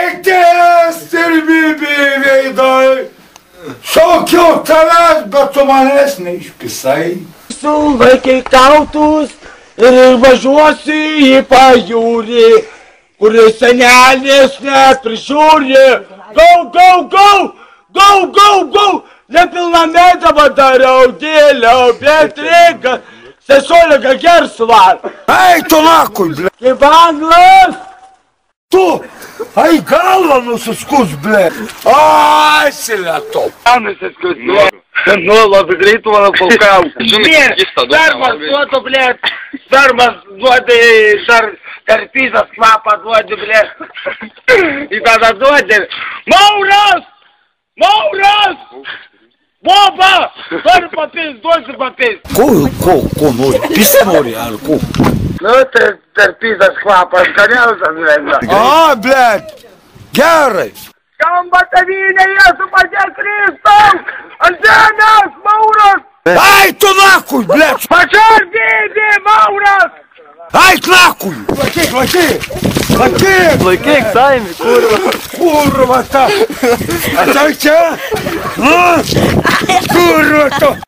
Praeities ir bibiai veidai. Šaukiau tavęs, bet tu manęs neišpisai. Sulaikai kautus ir važiuosi į pajūrį, kuris senelis neprižiūri. Go! Nepilnametę padariau, dėliau, bet reikia 16 gersvar. Ai, tu nakui, ble. Kaip anglas. Tu, ai, galva nusiskus, ble. Ai, silėto. Nusiskus, ble. Nu, labai greitų mano paukau. Darmas duodu, ble. Darmas duodi, dar karpysas kvapą duodi, ble. Į tada duodi. Mauras! Boba! Nori papis, duosi papis. Ko nori? Pisa nori, ar ko? Nu, tai karpysas kvapas, skaniausias, ble. A, ble, gerai. Skamba tavinė, Jėzu patie Kristau! Ant žemės, Mauras! Ai, tu nakui, ble. Pačiar dėdė, Mauras! Ai, nakui! Laikyk! Laikyk, Saimi, kurva. Kurva ta! Atsai čia! Kurva ta!